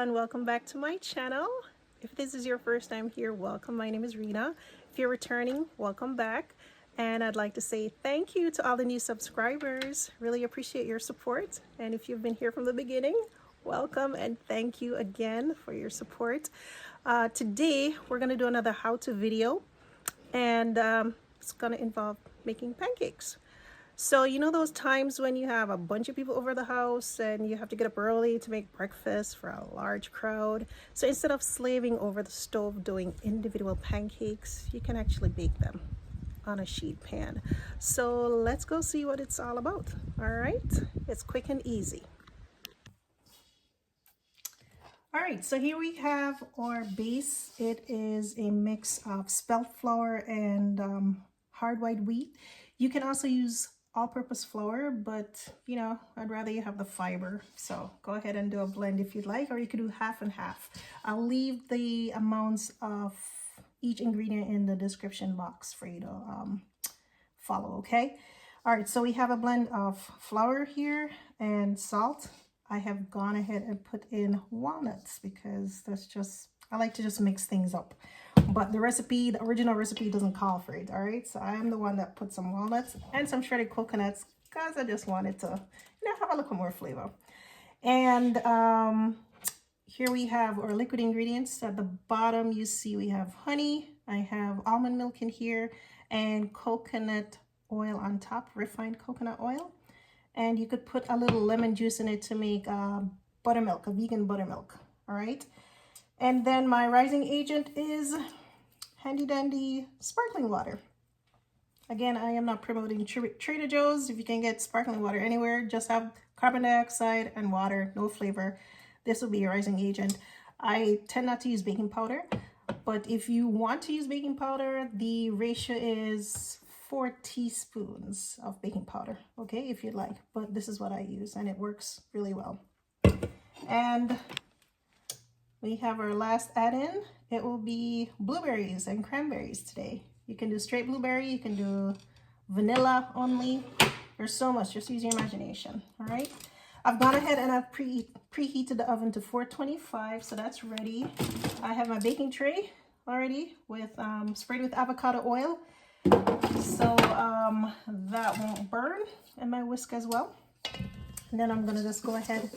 everyone, welcome back to my channel. If this is your first time here, welcome. My name is Rena. If you're returning, welcome back. And I'd like to say thank you to all the new subscribers. Really appreciate your support. And if you've been here from the beginning, welcome and thank you again for your support. Today we're going to do another how-to video, and it's going to involve making pancakes. So you know those times when you have a bunch of people over the house and you have to get up early to make breakfast for a large crowd? So instead of slaving over the stove doing individual pancakes, you can actually bake them on a sheet pan. So let's go see what it's all about. All right, it's quick and easy. All right, so here we have our base. It is a mix of spelt flour and hard white wheat. You can also use all-purpose flour, but you know, I'd rather you have the fiber. So go ahead and do a blend if you'd like, or you could do half and half. I'll leave the amounts of each ingredient in the description box for you to follow, okay? All right, so we have a blend of flour here and salt. I have gone ahead and put in walnuts because that's just, I like to just mix things up. But the recipe, the original recipe doesn't call for it, all right? So I'm the one that put some walnuts and some shredded coconuts because I just wanted to, you know, have a little more flavor. And here we have our liquid ingredients. At the bottom, you see we have honey. I have almond milk in here and coconut oil on top, refined coconut oil. And you could put a little lemon juice in it to make buttermilk, a vegan buttermilk, all right? And then my rising agent is handy dandy sparkling water. Again, I am not promoting Trader Joe's. If you can get sparkling water anywhere, just have carbon dioxide and water, no flavor. This will be your rising agent. I tend not to use baking powder, but if you want to use baking powder, the ratio is 4 teaspoons of baking powder, okay, if you'd like. But this is what I use, and it works really well. And we have our last add-in. It will be blueberries and cranberries today. You can do straight blueberry, you can do vanilla only. There's so much, just use your imagination, all right? I've gone ahead and I've preheated the oven to 425, so that's ready. I have my baking tray already with sprayed with avocado oil, so that won't burn, and my whisk as well. And then I'm gonna just go ahead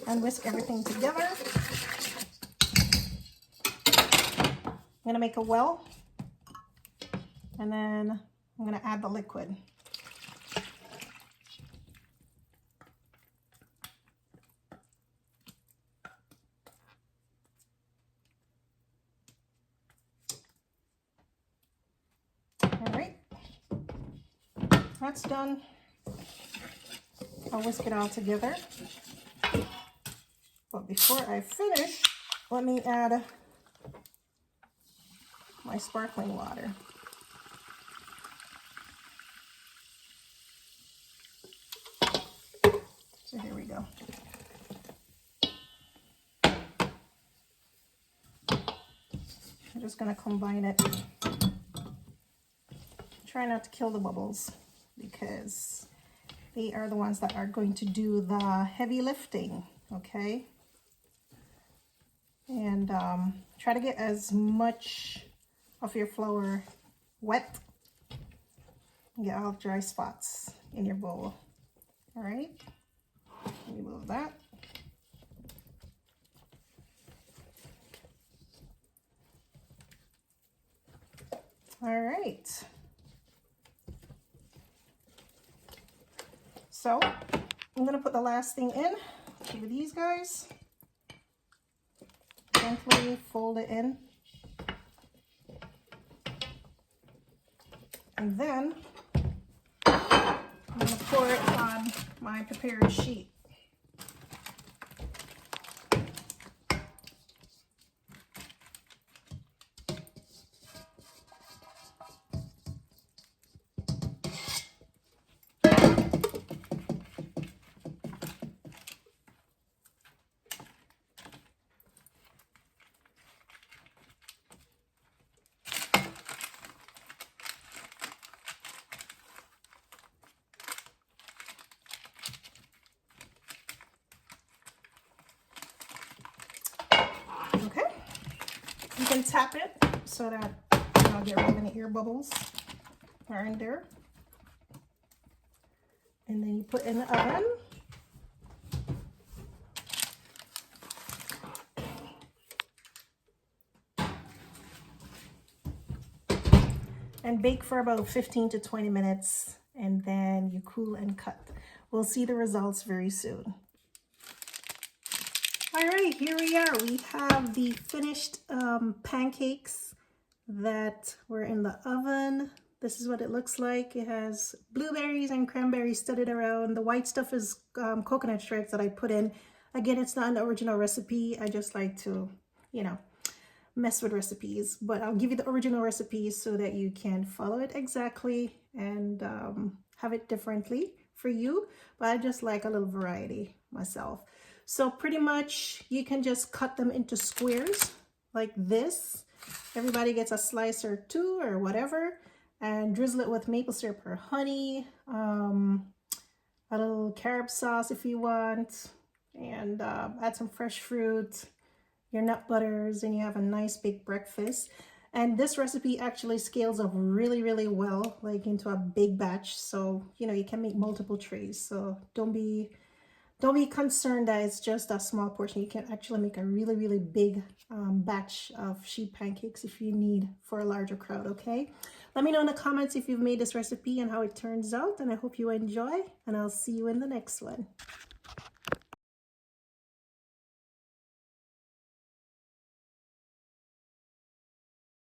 and whisk everything together. I'm gonna make a well, and then I'm gonna add the liquid. All right, that's done. I'll whisk it all together. But before I finish, let me add my sparkling water. So here we go. I'm just gonna combine it. Try not to kill the bubbles because they are the ones that are going to do the heavy lifting, okay? And try to get as much of your flour wet and get all dry spots in your bowl. All right, remove that. All right, so I'm gonna put the last thing in with these guys. Gently fold it in. And then I'm gonna pour it on my prepared sheet. and tap it so that you don't get rid of any air bubbles are in there. And then you put in the oven. And bake for about 15 to 20 minutes, and then you cool and cut. We'll see the results very soon. All right, here we are. We have the finished pancakes that were in the oven. This is what it looks like. It has blueberries and cranberries studded around. The white stuff is coconut shreds that I put in. Again, it's not an original recipe. I just like to, you know, mess with recipes, but I'll give you the original recipe so that you can follow it exactly and have it differently for you. But I just like a little variety myself. So pretty much you can just cut them into squares like this. Everybody gets a slice or two or whatever, and drizzle it with maple syrup or honey, a little carob sauce if you want, and add some fresh fruit, your nut butters, and you have a nice big breakfast. And this recipe actually scales up really, really well, like into a big batch. So, you know, you can make multiple trays. So don't be concerned that it's just a small portion. You can actually make a really, really big batch of sheet pancakes if you need for a larger crowd, okay? Let me know in the comments if you've made this recipe and how it turns out, and I hope you enjoy, and I'll see you in the next one.